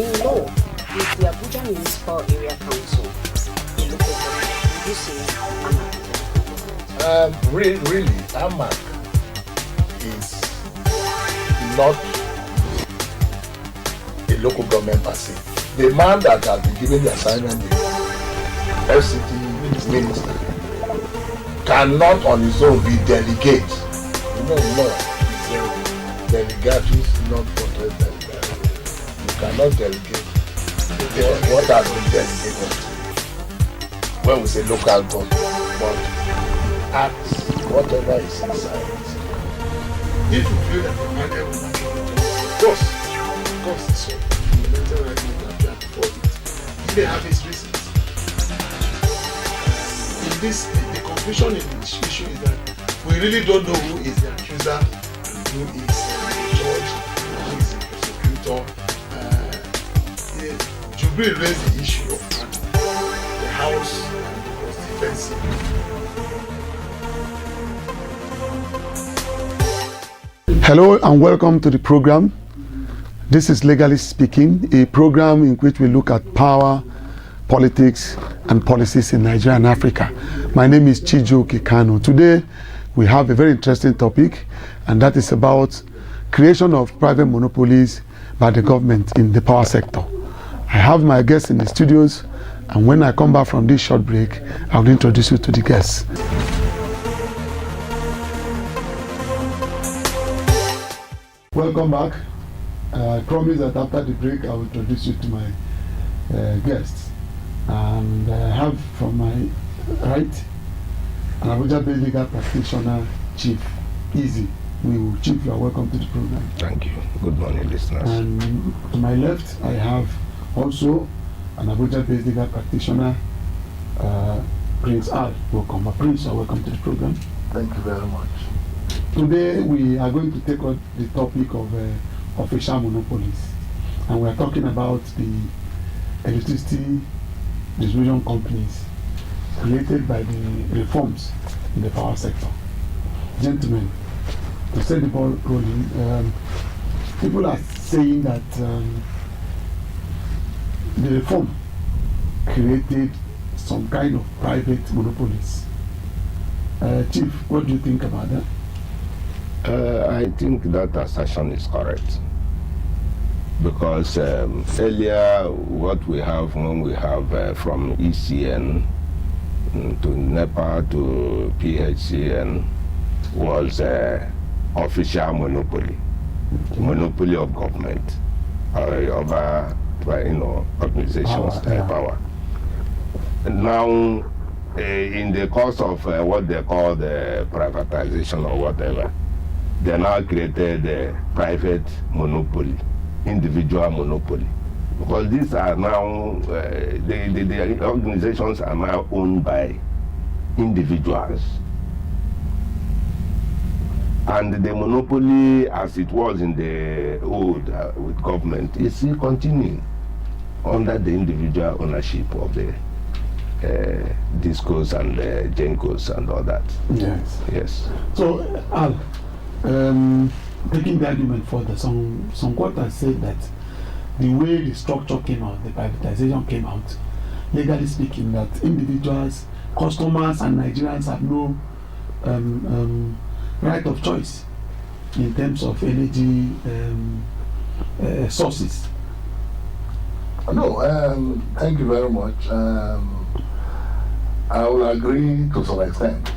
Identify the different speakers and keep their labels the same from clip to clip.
Speaker 1: In law, is the Abuja Municipal Area Council a local government? Would you say AMAC?
Speaker 2: Really, AMAC is not a local government per se. The man that has been given the assignment, the FCT minister, cannot on his own be delegate. No, delegatus, not control delegate. You cannot delegate what has been delegated when we say local government, but act whatever is inside.
Speaker 3: If you feel that the market will not of course it's so. Fundamental right now that you have to follow it. If they have its reasons. In this, the confusion in this issue is that we really don't know who is the accuser and who is the judge, who is the prosecutor. Jubril raised the issue of the house was defensive.
Speaker 4: Hello and welcome to the program. This is Legally Speaking, a program in which we look at power, politics, and policies in Nigeria and Africa. My name is Chijioke Kanu. Today, we have a very interesting topic, and that is about creation of private monopolies by the government in the power sector. I have my guests in the studios, and when I come back from this short break, I will introduce you to the guests. Welcome back. I promise that after the break, I will introduce you to my guests. And I have from my right an Abuja-based legal practitioner, Chief Easy. Chief, you are welcome to the program.
Speaker 2: Thank you. Good morning, listeners.
Speaker 4: And to my left, I have also an Abuja-based legal practitioner, Prince Al. Welcome. Prince, you are welcome to the program.
Speaker 2: Thank you very much.
Speaker 4: Today, we are going to take on the topic of official monopolies. And we are talking about the electricity distribution companies created by the reforms in the power sector. Gentlemen, to set the ball rolling, people are saying that the reform created some kind of private monopolies. Chief, what do you think about that?
Speaker 5: I think that assertion is correct. Because earlier, what we have when we have from ECN to NEPA to PHCN was official monopoly, monopoly of government or other, organizations, power. And now, in the course of what they call the privatization or whatever, they now created a private monopoly, individual monopoly, because these are now the organizations are now owned by individuals, and the monopoly as it was in the old with government is still continuing under the individual ownership of the Discos and Gencos and all that. Yes.
Speaker 4: So Al, taking the argument further, some quarters said that the way the structure came out, the privatization came out, legally speaking, that individuals, customers and Nigerians have no right of choice in terms of energy sources.
Speaker 2: No, thank you very much. I will agree to some extent,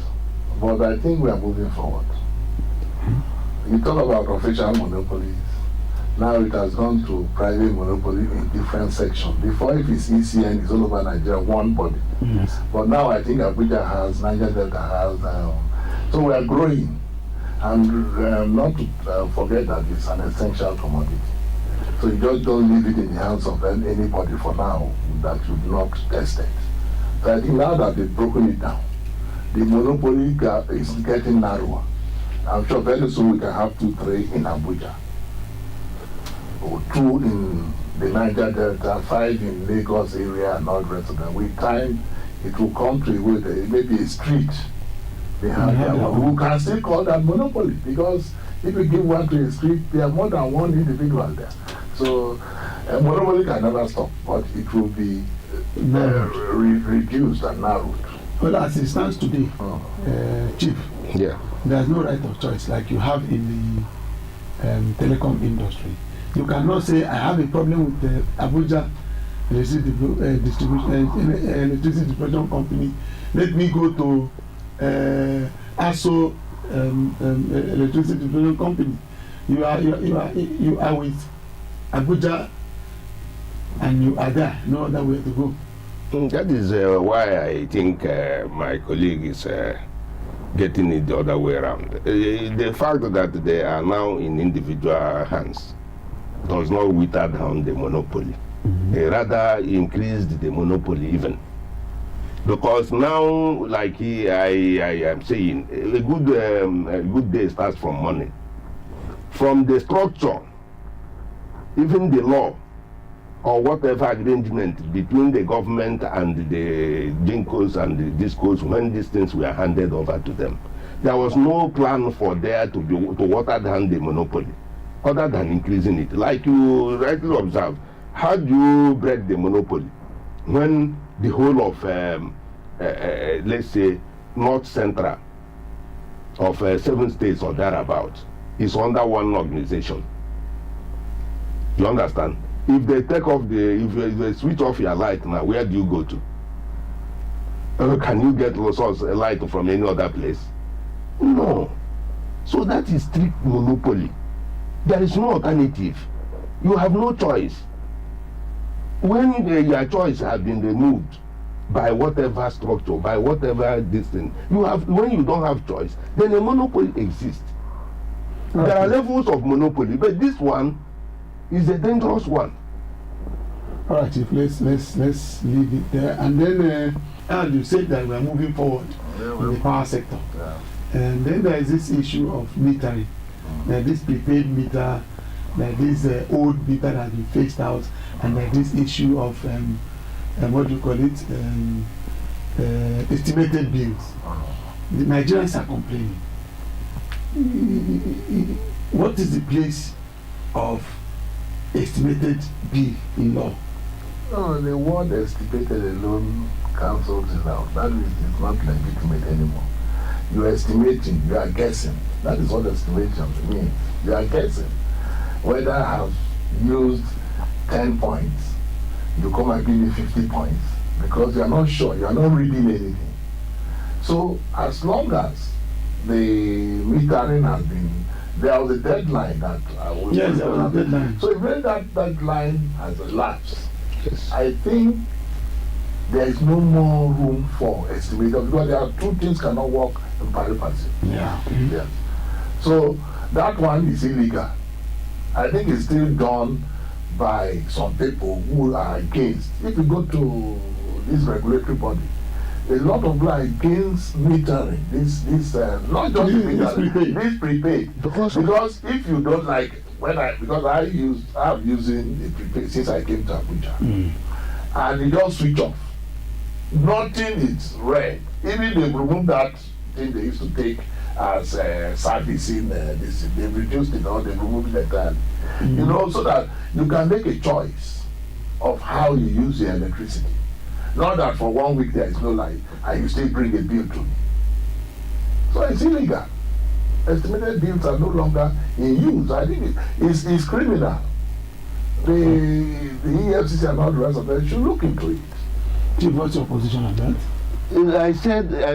Speaker 2: but I think we are moving forward. You talk about official monopolies. Now it has gone to private monopoly in different sections. Before, if it's ECN, it's all over Nigeria, one body.
Speaker 4: Yes.
Speaker 2: But now I think Abuja has, Niger Delta has. So we are growing. And not to forget that it's an essential commodity. So you just don't leave it in the hands of anybody for now that you've not tested. So I think now that they've broken it down, the monopoly is getting narrower. I'm sure very soon we can have 2, 3 in Abuja, or 2 in the Niger Delta, 5 in Lagos area, and all the rest of them. With time, it will come to maybe a street. They have who can still call that monopoly, because if you give one to a street, there are more than one individual there. So Monopoly can never stop, but it will be reduced and narrowed.
Speaker 4: Well, as it stands today, Chief,
Speaker 5: Yeah.
Speaker 4: there's no right of choice like you have in the telecom industry. You cannot say, I have a problem with the Abuja electricity distribution company. Let me go to ASO electricity distribution company. You are with Abuja, and you are there. No other way to go.
Speaker 5: That is why I think my colleague is getting it the other way around. The fact that they are now in individual hands does not wither down the monopoly. Rather increased the monopoly even. Because now, like I am saying, a good day starts from money. From the structure, even the law, or whatever arrangement between the government and the Jinkos and the Discos when these things were handed over to them, there was no plan for there to water down the monopoly, other than increasing it. Like you rightly observed, how do you break the monopoly when the whole of, let's say, North Central of 7 states or thereabout is under one organization? You understand? If they take off if they switch off your light now, where do you go to? Can you get source light from any other place? No. So that is strict monopoly. There is no alternative. You have no choice. When your choice has been removed by whatever structure, by whatever distance, when you don't have choice, then a monopoly exists. Okay. There are levels of monopoly, but this one is a dangerous one.
Speaker 4: All right, Chief, let's leave it there. And then, and you said that we are moving forward in the power sector.
Speaker 2: Yeah.
Speaker 4: And then there is this issue of metering. This prepaid meter, this old meter that has been phased out, and this issue of what do you call it? Estimated bills. The Nigerians are complaining. What is the place of estimated bill in law?
Speaker 2: No, the word estimated alone cancels it out. That means it's not legitimate anymore. You are estimating, you are guessing. That is what estimation means. You are guessing whether I have used 10 points, you come and give me 50 points because you are not sure, you are not reading anything. So as long as the metering has been, there was a deadline that
Speaker 4: yes, there was a deadline.
Speaker 2: So when that deadline has elapsed,
Speaker 5: Yes.
Speaker 2: I think there is no more room for estimation because there are two things cannot work in pari passu.
Speaker 4: Yeah.
Speaker 2: Yes. So that one is illegal. I think it's still done by some people who are against. If you go to this regulatory body, a lot of people are against metering. This not just metering, this prepaid. Because if you don't like because I'm using the prepaid since I came to Abuja, and it just switch off. Nothing is red. Even they removed that thing they used to take as servicing. They've reduced it or they've removed it entirely. You know, so that you can make a choice of how you use your electricity. Not that for 1 week there is no light and you still bring a bill to me. So it's illegal. Estimated bills are no longer in use. I think it's criminal. The EFCC and all the rest of them should look into it.
Speaker 4: Chief, what's your position on that?
Speaker 5: I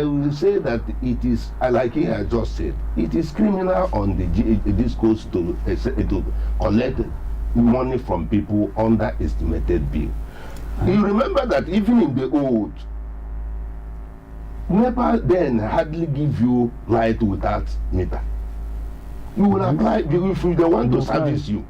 Speaker 5: will say that it is, like I just said, it is criminal on the discourse to collect money from people under estimated bill. You remember that even in the old, NEPA then hardly give you light without meter. You will apply, if they want to service you,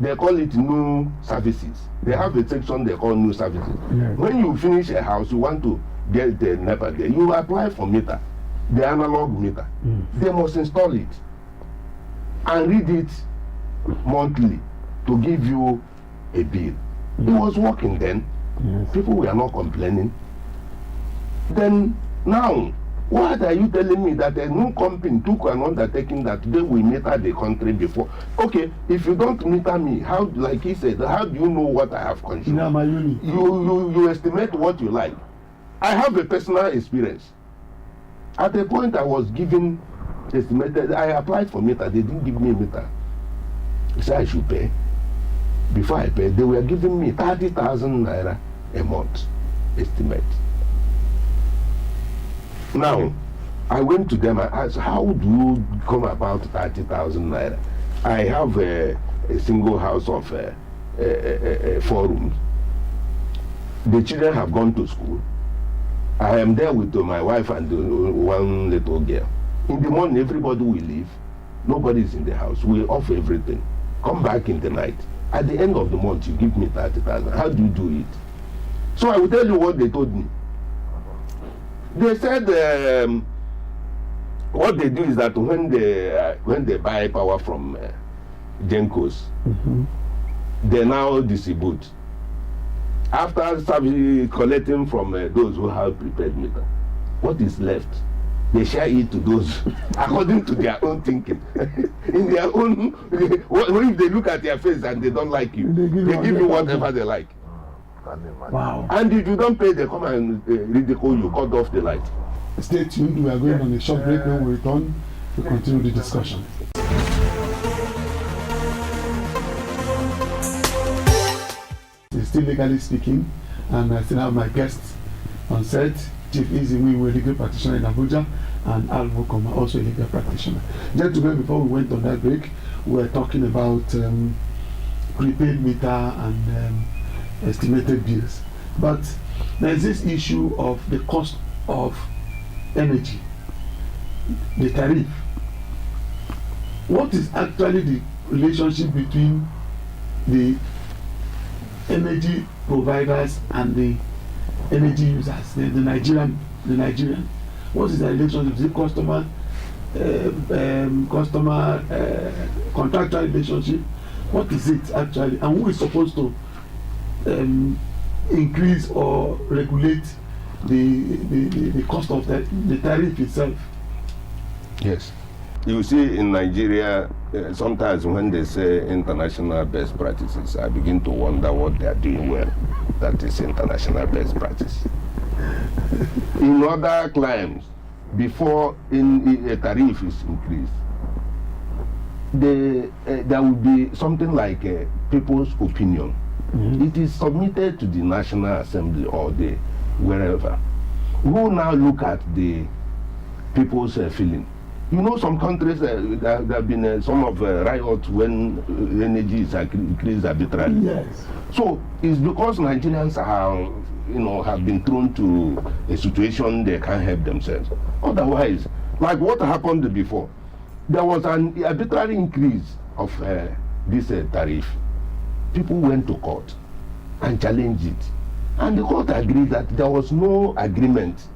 Speaker 5: they call it new services. They have a section they call new services. When you finish a house, you want to get the NEPA there, you apply for meter, the analog meter. They must install it and read it monthly to give you a bill. It was working then. People were not complaining. Then now, What are you telling me that a new company took an undertaking that they will meter the country before? Okay, if you don't meter me, how, like he said, how do you know what I have consumed?
Speaker 4: Yeah, my unit.
Speaker 5: You estimate what you like. I have a personal experience. At a point I was given estimated, I applied for meter, they didn't give me a meter. They said I should pay. Before I paid, they were giving me 30,000 naira a month estimate. Now, I went to them and asked, how do you come about 30,000 naira? I have a single house of 4 rooms. The children have gone to school. I am there with my wife and one little girl. In the morning, everybody will leave. Nobody is in the house. We off everything. Come back in the night. At the end of the month, you give me 30,000. How do you do it? So I will tell you what they told me. They said what they do is that when they buy power from Gencos, they now distribute. After collecting from those who have prepared meter, what is left, they share it to those according to their own thinking. In their own, if they look at their face and they don't like you, they give you whatever they like.
Speaker 4: Wow.
Speaker 5: And if you don't pay, they come and ridicule you, cut off the light.
Speaker 4: Stay tuned. We are going on a short break. When we return, we continue the discussion. It's still legally speaking, and I still have my guests on set. Chief Izimi, a legal practitioner in Abuja, and Al Mukoma, also a legal practitioner. Gentlemen, before we went on that break, we were talking about prepaid meter and estimated bills. But there's this issue of the cost of energy, the tariff. What is actually the relationship between the energy providers and the energy users, the Nigerian? What is the relationship? Is it customer contractual relationship? What is it actually, and who is supposed to increase or regulate the cost of the tariff itself?
Speaker 5: Yes. You see, in Nigeria, sometimes when they say international best practices, I begin to wonder what they are doing well. That is international best practice. In other climes, before a tariff is increased, there will be something like people's opinion. It is submitted to the National Assembly or wherever, who now look at the people's feeling. You know, some countries there have been some of riots when energy is increased arbitrarily.
Speaker 4: Yes.
Speaker 5: So it's because Nigerians are, have been thrown to a situation they can't help themselves. Otherwise, like what happened before, there was an arbitrary increase of this tariff. People went to court and challenged it, and the court agreed that there was no agreement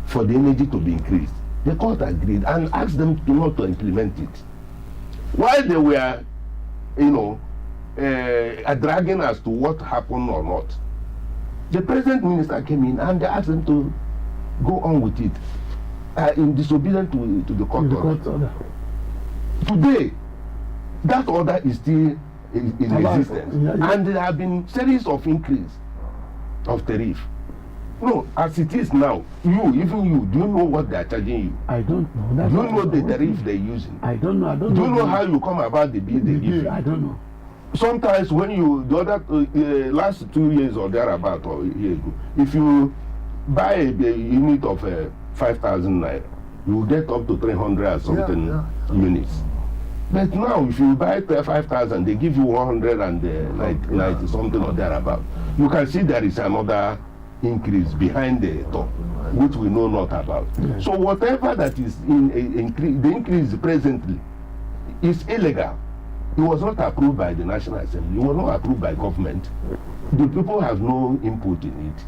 Speaker 5: for the energy to be increased. The court agreed and asked them not to implement it. While they were, dragging as to what happened or not, the present minister came in and they asked them to go on with it in disobedience to the court order. Today, that order is still in existence, and there have been series of increase of tariff. No, as it is now, do you know what they are charging you?
Speaker 4: I don't know.
Speaker 5: Do you know the tariff they're using?
Speaker 4: I don't know.
Speaker 5: Do you know how you come about the bill they give you?
Speaker 4: I don't know.
Speaker 5: Sometimes when last 2 years or thereabout or a year ago, if you buy a unit of 5,000 naira, you will get up to 300 or something units. But now, if you buy 5,000, they give you 190 something or thereabout. You can see there is another increase behind the top, which we know not about. Yes. So whatever that is the increase presently is illegal. It was not approved by the National Assembly. It was not approved by government. The people have no input in it.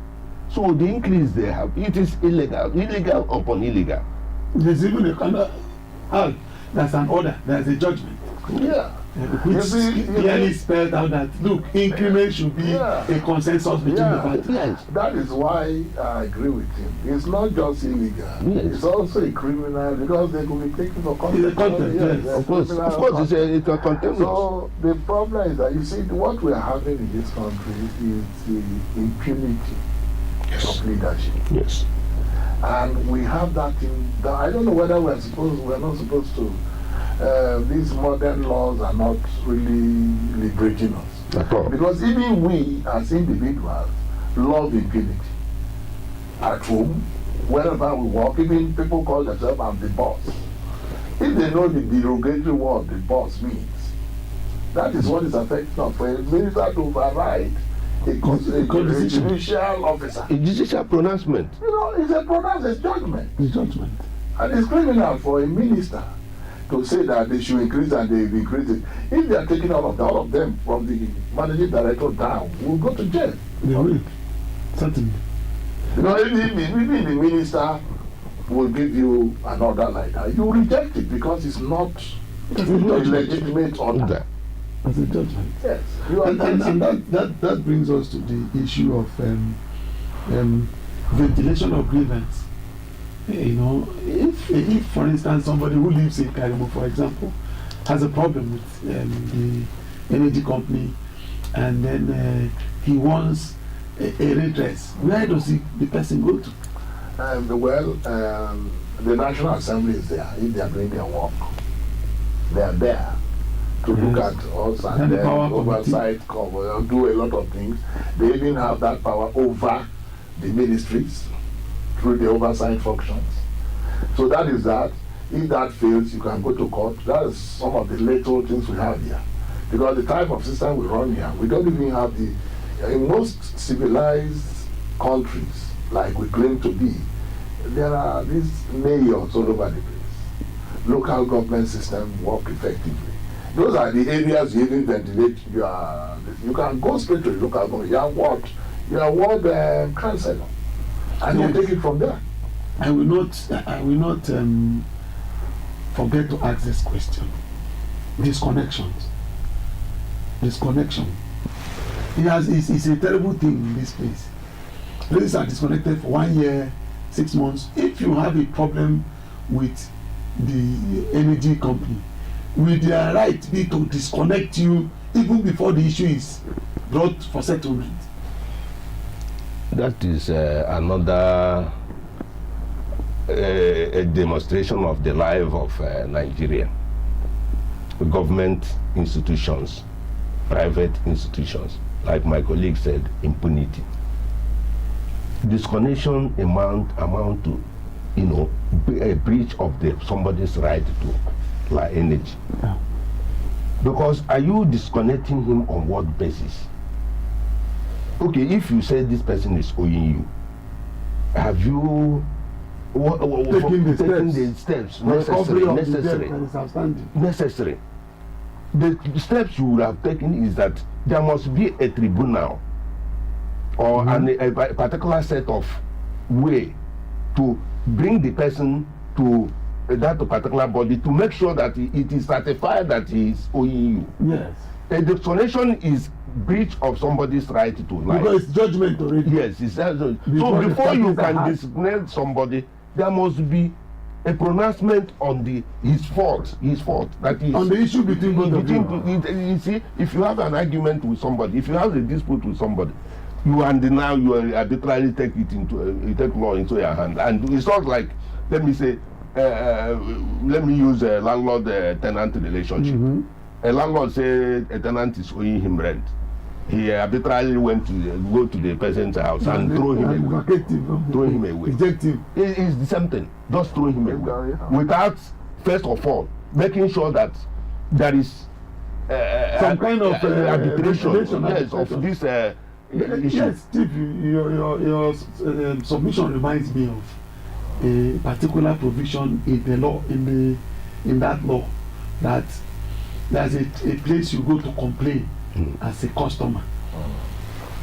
Speaker 5: So the increase they have, it is illegal upon illegal.
Speaker 4: There's even there's an order, there's a judgment.
Speaker 2: Yeah.
Speaker 4: Which clearly spelled out that look, increment should be a consensus between the parties.
Speaker 5: Yes.
Speaker 2: That is why I agree with him. It's not just illegal.
Speaker 5: Yes.
Speaker 2: It's also a criminal because they could be taken for contempt.
Speaker 4: It's a contempt, yes.
Speaker 5: Of course, it's a contempt.
Speaker 2: So the problem is that you see what we are having in this country is the impunity of leadership.
Speaker 5: Yes.
Speaker 2: And we have that in I don't know whether we're not supposed to. These modern laws are not really liberating us.
Speaker 5: At all.
Speaker 2: Because even we as individuals love impunity. At home, wherever we work, even people call themselves I'm the boss. If they know the derogatory word the boss means, that is what is affecting us. For a minister to override a judicial officer.
Speaker 5: A judicial pronouncement.
Speaker 2: You know, it's a pronounced judgment.
Speaker 4: The judgment.
Speaker 2: And it's criminal for a minister to say that they should increase and they've increased it. If they are taking all of them from the managing director down, we'll go to jail.
Speaker 4: They will. Certainly.
Speaker 2: You know, even the minister will give you an order like that. You reject it because it's not a legitimate order.
Speaker 4: As a judgment.
Speaker 2: Yes.
Speaker 4: And that brings us to the issue of ventilation of grievance. You know, if for instance somebody who lives in Karimu, for example, has a problem with the energy company, and then he wants a redress, where does the person go to?
Speaker 2: The National Assembly is there. If they are doing their work, they are there to look at us and then oversight, do a lot of things. They even have that power over the ministries through the oversight functions. So that is that. If that fails, you can go to court. That is some of the little things we have here. Because the type of system we run here, we don't even have in most civilized countries, like we claim to be, there are these mayors all over the place. Local government system work effectively. Those are the areas you even ventilate. You can go straight to the local government. You are ward councillor. And you take it from there.
Speaker 4: I will not forget to ask this question. Disconnection. It's a terrible thing in this place. Places are disconnected for 1 year, 6 months. If you have a problem with the energy company, will their right be to disconnect you even before the issue is brought for settlement?
Speaker 5: That is another a demonstration of the life of Nigeria. Government institutions, private institutions, like my colleague said, impunity. Disconnection amount to, a breach of somebody's right to energy.
Speaker 4: Yeah.
Speaker 5: Because are you disconnecting him on what basis? Okay, if you say this person is owing you, have you taken the steps necessary? The steps you would have taken is that there must be a tribunal or a particular set of way to bring the person to that particular body to make sure that it is certified that he is owing you.
Speaker 4: Yes.
Speaker 5: A disconnection is breach of somebody's right to life.
Speaker 4: Because it's judgment already.
Speaker 5: Yes, it's so before you can disconnect somebody, there must be a pronouncement on his fault. That is
Speaker 4: on the issue between both of you.
Speaker 5: You see, if you have an argument with somebody, if you have a dispute with somebody, you arbitrarily take law into your hand, and it's not like, let me use a landlord-tenant relationship. A landlord say a tenant is owing him rent. He arbitrarily went to go to the person's house and throw him away. Reject him. It's the same thing. Just throw him away without first of all making sure that there is
Speaker 4: some kind of
Speaker 5: arbitration of this issue.
Speaker 4: Yes, Steve, your submission reminds me of a particular provision in the law, in that law, that there's a place you go to complain as a customer.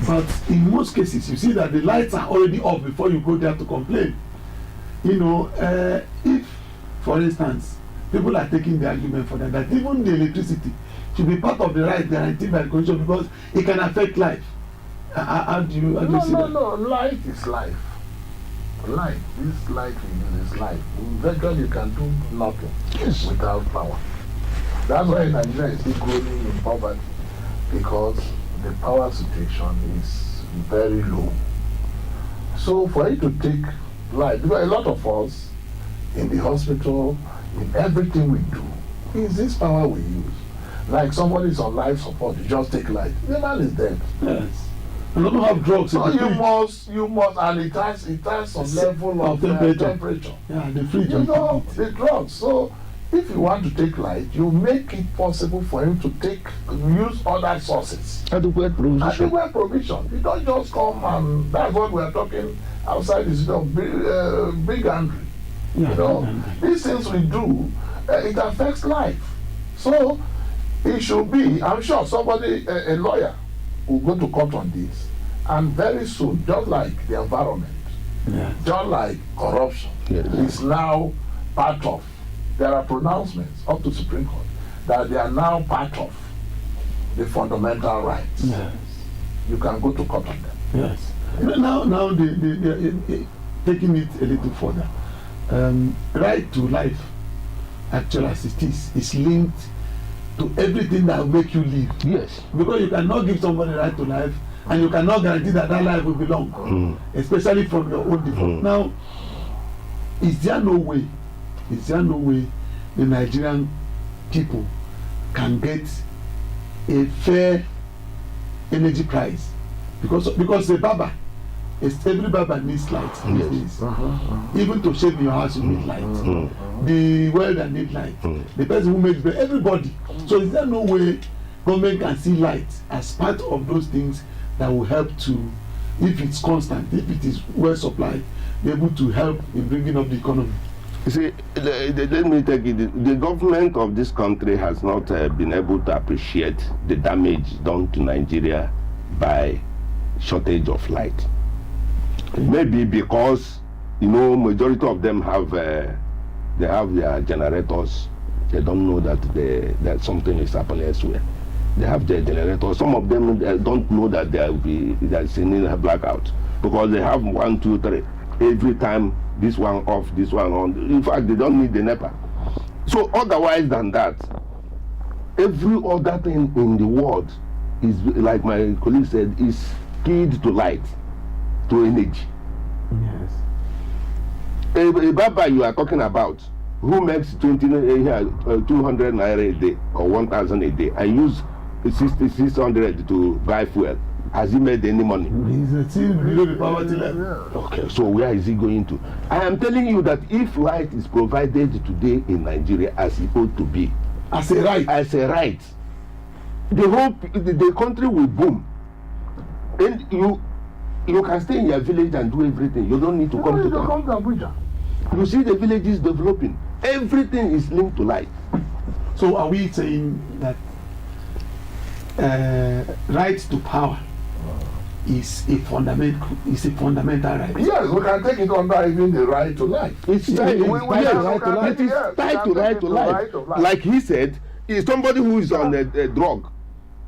Speaker 4: But in most cases, you see that the lights are already off before you go there to complain. If, for instance, people are taking the argument for that even the electricity should be part of the right guaranteed by the constitution because it can affect life. How do you see that?
Speaker 2: No, life is life. Life, this life is life. Eventually you can do nothing without power. That's why Nigeria is still growing in poverty, because the power situation is very low. So for it to take life, because a lot of us in the hospital, in everything we do, is this power we use. Like somebody is on life support, you just take life. The man is dead.
Speaker 4: Yes. And don't have drugs.
Speaker 2: So you must, and it has some level of temperature.
Speaker 4: Yeah, the fridge.
Speaker 2: You know, the drugs. So if you want to take light, you make it possible for him to use other sources.
Speaker 5: Adequate provision.
Speaker 2: Adequate provision. You don't just come and that's what we are talking outside is bigotry.
Speaker 4: Yeah,
Speaker 2: you know, these things we do, it affects life. So it should be, I'm sure somebody, a lawyer, will go to court on this. And very soon, just like the environment, just like corruption, is now part of. There are pronouncements up to Supreme Court that they are now part of the fundamental rights.
Speaker 4: Yes.
Speaker 2: You can go to court on them.
Speaker 4: Yes. Now they taking it a little further. Right to life, actually as it is linked to everything that will make you live.
Speaker 5: Yes.
Speaker 4: Because you cannot give somebody right to life and you cannot guarantee that life will be long, especially from your own default. Now, is there no way the Nigerian people can get a fair energy price? Because the barber, every barber needs light these days. Even to shave your house you need light. The welder need light. The person who makes bread, everybody. So is there no way government can see light as part of those things that will help to, if it's constant, if it is well supplied, be able to help in bringing up the economy?
Speaker 5: You see, let me take it. The government of this country has not been able to appreciate the damage done to Nigeria by shortage of light. Maybe because, you know, majority of them have they have their generators. They don't know that something is happening elsewhere. They have their generators. Some of them don't know that there's a blackout because they have 1, 2, 3 every time. This one off, this one on. In fact, they don't need the NEPA. So otherwise than that, every other thing in the world is, like my colleague said, is keyed to light, to energy.
Speaker 4: Yes.
Speaker 5: A barber you are talking about who makes 200 naira a day or 1,000 a day and use 600 to buy fuel, has he made any money?
Speaker 4: He's still below the poverty level.
Speaker 5: Okay, so where is he going to? I am telling you that if light is provided today in Nigeria as it ought to be,
Speaker 4: as a right,
Speaker 5: the country will boom. And you can stay in your village and do everything. You don't need to come to
Speaker 2: Abuja.
Speaker 5: You see the villages developing. Everything is linked to light.
Speaker 4: So are we saying that right to power is a fundamental right?
Speaker 2: Yes, we can take it under even the right to life.
Speaker 5: It's tied to right to life. Like he said, is somebody who is on a drug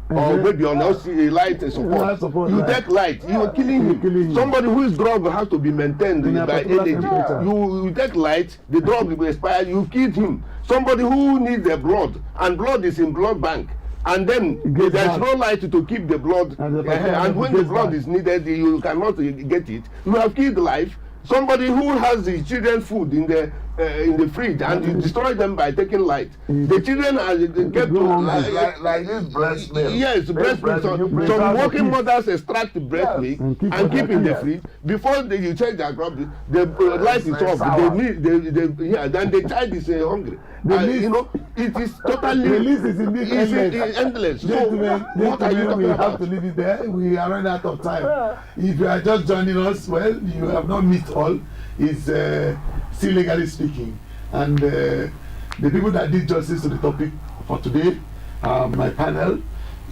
Speaker 5: or maybe on a light support. You take light, you're killing him. Somebody who is drug has to be maintained by energy. You take light, the drug will expire, you kill him. Somebody who needs the blood, and blood is in blood bank. And then there's no light to keep the blood, and when the blood is needed, you cannot get it. You have killed life. Somebody who has the children's food in the fridge and you destroy them by taking light. The children are kept
Speaker 2: like this breast milk.
Speaker 5: Yes, breast milk. Some working mothers extract breast milk and keep in the fridge. Before you check their crop, the light is off. Then the child is hungry. You know, it is totally endless. So what are you talking about?
Speaker 4: We have to leave it there. We are running out of time. If you are just joining us, well, you have not missed all. It's still legally speaking. And the people that did justice to the topic for today, my panel,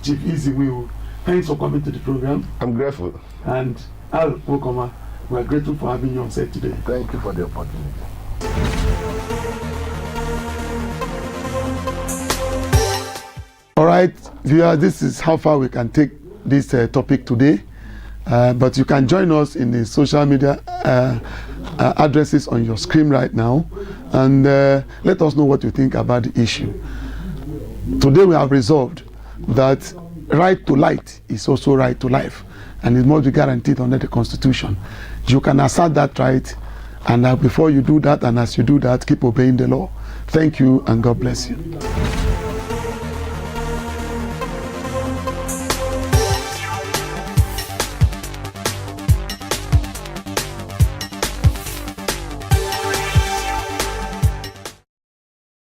Speaker 4: Chief Iziwiu, thanks for coming to the program.
Speaker 5: I'm grateful.
Speaker 4: And Al Okoma, we are grateful for having you on set today.
Speaker 2: Thank you for the opportunity.
Speaker 4: right, viewers, this is how far we can take this topic today. But you can join us in the social media addresses on your screen right now, and let us know what you think about the issue. Today we have resolved that right to light is also right to life, and it must be guaranteed under the Constitution. You can assert that right, and before you do that, and as you do that, keep obeying the law. Thank you, and God bless you.